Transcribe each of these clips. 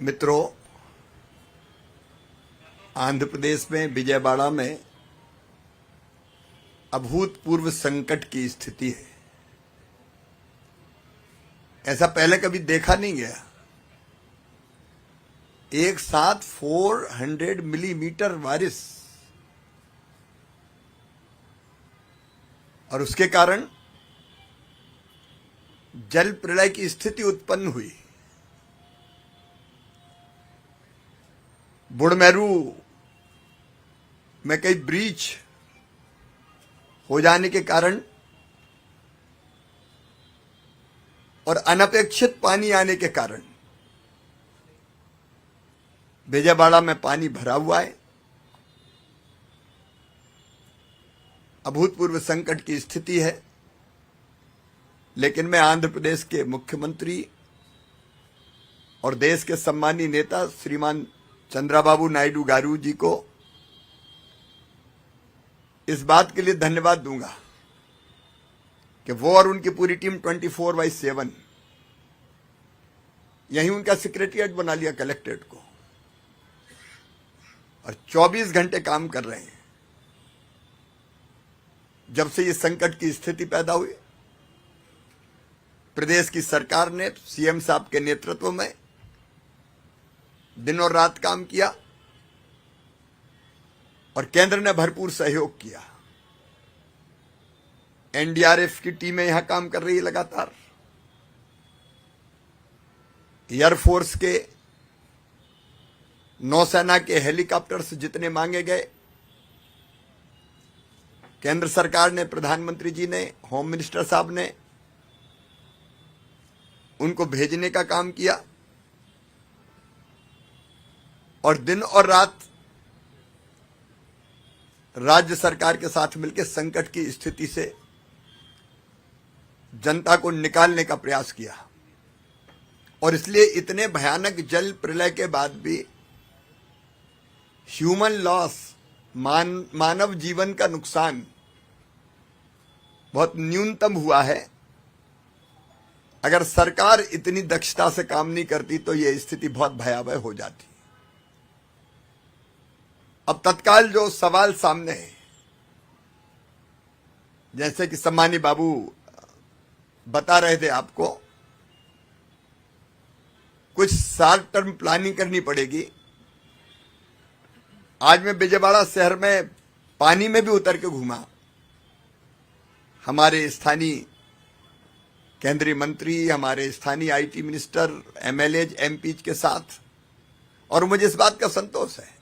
मित्रों, आंध्र प्रदेश में विजयवाड़ा में अभूतपूर्व संकट की स्थिति है। ऐसा पहले कभी देखा नहीं गया। एक साथ 400 मिलीमीटर बारिश और उसके कारण जल प्रलय की स्थिति उत्पन्न हुई। बुढ़मेरू में कई ब्रीच हो जाने के कारण और अनपेक्षित पानी आने के कारण विजयवाड़ा में पानी भरा हुआ है। अभूतपूर्व संकट की स्थिति है। लेकिन मैं आंध्र प्रदेश के मुख्यमंत्री और देश के सम्मानीय नेता श्रीमान चंद्राबाबू नायडू गारू जी को इस बात के लिए धन्यवाद दूंगा कि वो और उनकी पूरी टीम 24/7 यहीं उनका सेक्रेटरिएट बना लिया कलेक्ट्रेट को और 24 घंटे काम कर रहे हैं। जब से ये संकट की स्थिति पैदा हुई, प्रदेश की सरकार ने सीएम साहब के नेतृत्व में दिन और रात काम किया और केंद्र ने भरपूर सहयोग किया। एनडीआरएफ की टीमें यहां काम कर रही है लगातार। एयरफोर्स के, नौसेना के हेलीकॉप्टर्स जितने मांगे गए, केंद्र सरकार ने, प्रधानमंत्री जी ने, होम मिनिस्टर साहब ने उनको भेजने का काम किया और दिन और रात राज्य सरकार के साथ मिलकर संकट की स्थिति से जनता को निकालने का प्रयास किया। और इसलिए इतने भयानक जल प्रलय के बाद भी ह्यूमन लॉस, मानव जीवन का नुकसान बहुत न्यूनतम हुआ है। अगर सरकार इतनी दक्षता से काम नहीं करती तो यह स्थिति बहुत भयावह हो जाती। अब तत्काल जो सवाल सामने है, जैसे कि सम्मानी बाबू बता रहे थे आपको, कुछ शॉर्ट टर्म प्लानिंग करनी पड़ेगी। आज मैं विजयवाड़ा शहर में पानी में भी उतर के घूमा, हमारे स्थानीय केंद्रीय मंत्री, हमारे स्थानीय आईटी मिनिस्टर, एमएलए, एमपी के साथ, और मुझे इस बात का संतोष है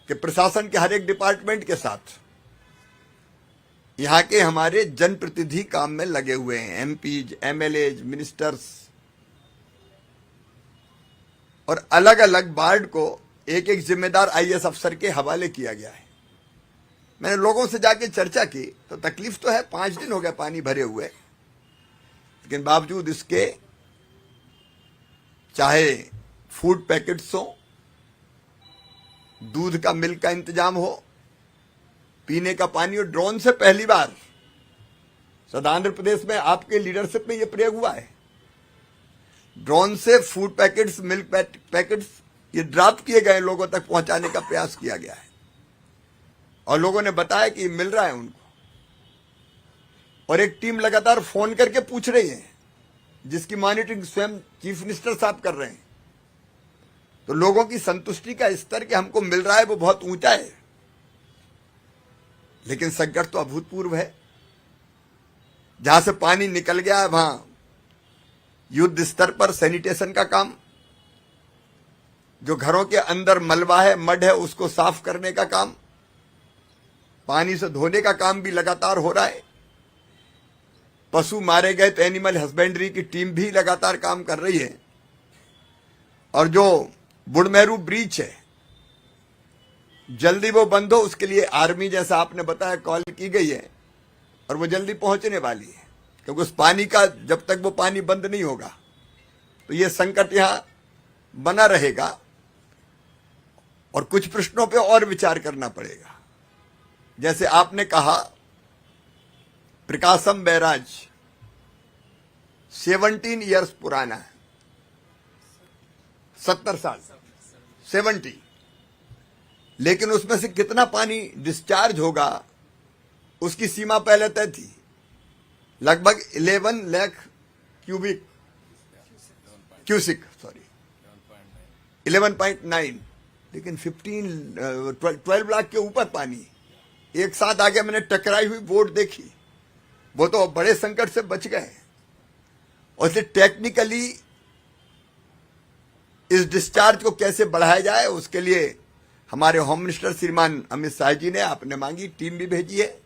कि प्रशासन के हर एक डिपार्टमेंट के साथ यहां के हमारे जनप्रतिनिधि काम में लगे हुए हैं। एमपीज, एमएलए, मिनिस्टर्स, और अलग अलग वार्ड को एक एक जिम्मेदार आईएएस अफसर के हवाले किया गया है। मैंने लोगों से जाके चर्चा की तो तकलीफ तो है, 5 दिन हो गए पानी भरे हुए, लेकिन बावजूद इसके चाहे फूड पैकेट्स हो, दूध का, मिल्क का इंतजाम हो, पीने का पानी हो। ड्रोन से पहली बार सदा आंध्र प्रदेश में आपके लीडरशिप में यह प्रयोग हुआ है। ड्रोन से फूड पैकेट्स, मिल्क पैकेट्स ये ड्रॉप किए गए, लोगों तक पहुंचाने का प्रयास किया गया है और लोगों ने बताया कि मिल रहा है उनको। और एक टीम लगातार फोन करके पूछ रही है, जिसकी मॉनिटरिंग स्वयं चीफ मिनिस्टर साहब कर रहे हैं। तो लोगों की संतुष्टि का स्तर कि हमको मिल रहा है वो बहुत ऊंचा है। लेकिन संकट तो अभूतपूर्व है। जहां से पानी निकल गया है वहां युद्ध स्तर पर सैनिटेशन का काम, जो घरों के अंदर मलबा है, मड है, उसको साफ करने का काम, पानी से धोने का काम भी लगातार हो रहा है। पशु मारे गए तो एनिमल हस्बेंड्री की टीम भी लगातार काम कर रही है। और जो बुढ़मेरू ब्रीच है, जल्दी वो बंद हो, उसके लिए आर्मी, जैसा आपने बताया, कॉल की गई है और वो जल्दी पहुंचने वाली है। क्योंकि उस पानी का, जब तक वो पानी बंद नहीं होगा तो ये संकट यहां बना रहेगा और कुछ प्रश्नों पे और विचार करना पड़ेगा। जैसे आपने कहा, प्रकाशम बैराज 17 इयर्स पुराना है, 70 साल 70, लेकिन उसमें से कितना पानी डिस्चार्ज होगा उसकी सीमा पहले तय थी, लगभग 11 लाख क्यूसिक 11.9, लेकिन 12 लाख के ऊपर पानी एक साथ आगे। मैंने टकराई हुई बोट देखी, वो तो बड़े संकट से बच गए। और इसे टेक्निकली इस डिस्चार्ज को कैसे बढ़ाया जाए, उसके लिए हमारे होम मिनिस्टर श्रीमान अमित शाह जी ने आपने मांगी, टीम भी भेजी है।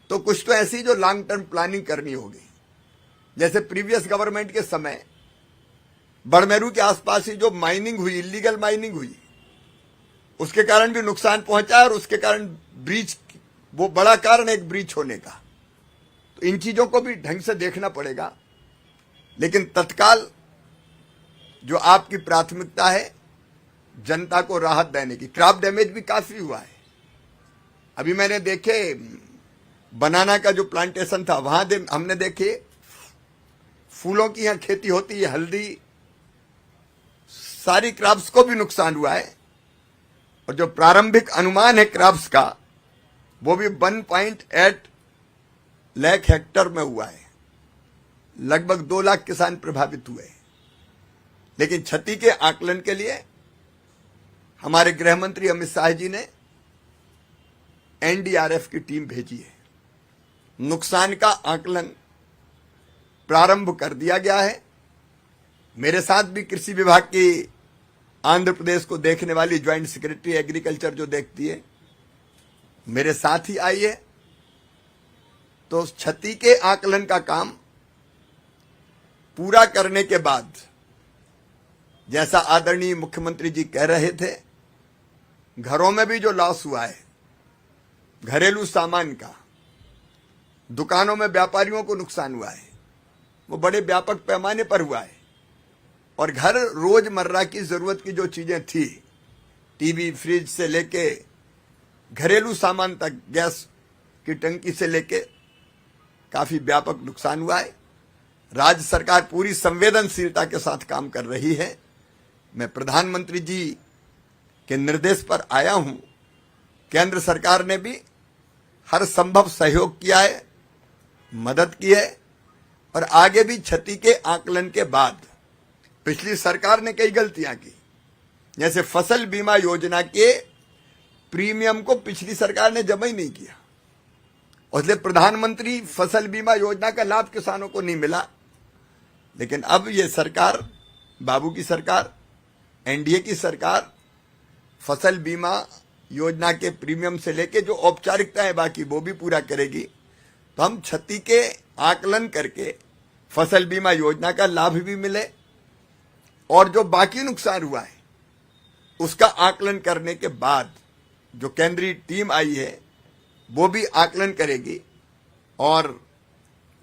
तो कुछ तो ऐसी जो लॉन्ग टर्म प्लानिंग करनी होगी, जैसे प्रीवियस गवर्नमेंट के समय बड़मेरू के आसपास ही जो माइनिंग हुई, इलीगल माइनिंग हुई, उसके कारण भी नुकसान पहुंचा और उसके कारण ब्रीच, वो बड़ा कारण एक ब्रीच होने का। तो इन चीजों को भी ढंग से देखना पड़ेगा। लेकिन तत्काल जो आपकी प्राथमिकता है जनता को राहत देने की, क्रॉप डैमेज भी काफी हुआ है। अभी मैंने देखे बनाना का जो प्लांटेशन था वहां हमने देखे फूलों की यहां खेती होती है, हल्दी, सारी क्रॉप्स को भी नुकसान हुआ है। और जो प्रारंभिक अनुमान है क्रॉप्स का, वो भी 1.8 लाख हेक्टर में हुआ है, लगभग 2 लाख किसान प्रभावित हुए। लेकिन क्षति के आकलन के लिए हमारे गृह मंत्री अमित शाह जी ने एनडीआरएफ की टीम भेजी है। नुकसान का आकलन प्रारंभ कर दिया गया है। मेरे साथ भी कृषि विभाग की आंध्र प्रदेश को देखने वाली ज्वाइंट सेक्रेटरी एग्रीकल्चर जो देखती है, मेरे साथ ही आई है। तो क्षति के आकलन का काम पूरा करने के बाद, जैसा आदरणीय मुख्यमंत्री जी कह रहे थे, घरों में भी जो लॉस हुआ है घरेलू सामान का, दुकानों में व्यापारियों को नुकसान हुआ है, वो बड़े व्यापक पैमाने पर हुआ है। और घर रोजमर्रा की जरूरत की जो चीजें थी, टीवी, फ्रिज से लेके घरेलू सामान तक, गैस की टंकी से लेके काफी व्यापक नुकसान हुआ है। राज्य सरकार पूरी संवेदनशीलता के साथ काम कर रही है। मैं प्रधानमंत्री जी के निर्देश पर आया हूं। केंद्र सरकार ने भी हर संभव सहयोग किया है, मदद की है। और आगे भी क्षति के आकलन के बाद, पिछली सरकार ने कई गलतियां की, जैसे फसल बीमा योजना के प्रीमियम को पिछली सरकार ने जमा ही नहीं किया, इसलिए प्रधानमंत्री फसल बीमा योजना का लाभ किसानों को नहीं मिला। लेकिन अब ये सरकार, बाबू की सरकार, एनडीए की सरकार, फसल बीमा योजना के प्रीमियम से लेके जो औपचारिकताएं बाकी वो भी पूरा करेगी। तो हम क्षति के आकलन करके फसल बीमा योजना का लाभ भी मिले और जो बाकी नुकसान हुआ है उसका आकलन करने के बाद जो केंद्रीय टीम आई है वो भी आकलन करेगी। और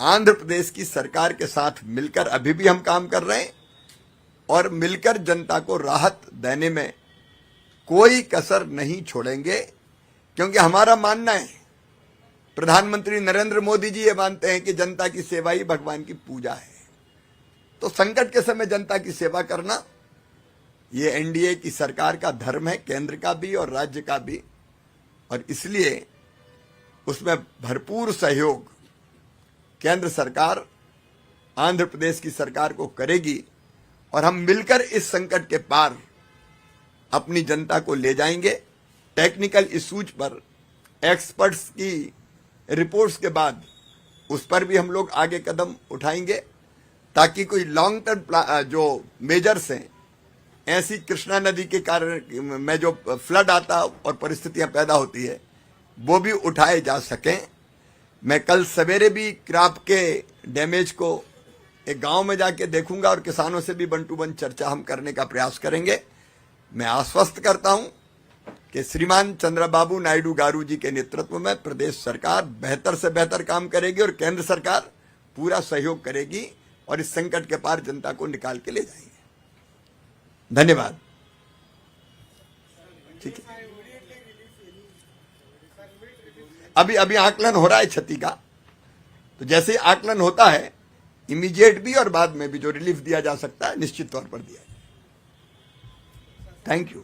आंध्र प्रदेश की सरकार के साथ मिलकर अभी भी हम काम कर रहे हैं और मिलकर जनता को राहत देने में कोई कसर नहीं छोड़ेंगे, क्योंकि हमारा मानना है, प्रधानमंत्री नरेंद्र मोदी जी ये मानते हैं कि जनता की सेवा ही भगवान की पूजा है। तो संकट के समय जनता की सेवा करना ये एनडीए की सरकार का धर्म है, केंद्र का भी और राज्य का भी। और इसलिए उसमें भरपूर सहयोग केंद्र सरकार आंध्र प्रदेश की सरकार को करेगी और हम मिलकर इस संकट के पार अपनी जनता को ले जाएंगे। टेक्निकल इश्यूज पर एक्सपर्ट्स की रिपोर्ट्स के बाद उस पर भी हम लोग आगे कदम उठाएंगे, ताकि कोई लॉन्ग टर्म जो मेजर्स हैं, ऐसी कृष्णा नदी के कारण में जो फ्लड आता और परिस्थितियां पैदा होती है, वो भी उठाए जा सकें। मैं कल सवेरे भी क्रॉप के डैमेज को एक गांव में जाके देखूंगा और किसानों से भी वन टू वन चर्चा हम करने का प्रयास करेंगे। मैं आश्वस्त करता हूं कि श्रीमान चंद्रबाबू नायडू गारू जी के नेतृत्व में प्रदेश सरकार बेहतर से बेहतर काम करेगी और केंद्र सरकार पूरा सहयोग करेगी और इस संकट के पार जनता को निकाल के ले जाएंगे। धन्यवाद। ठीक है, अभी आकलन हो रहा है क्षति का, तो जैसे ही आकलन होता है इमीडिएट भी और बाद में भी जो रिलीफ दिया जा सकता है निश्चित तौर पर दिया जाए। Thank you.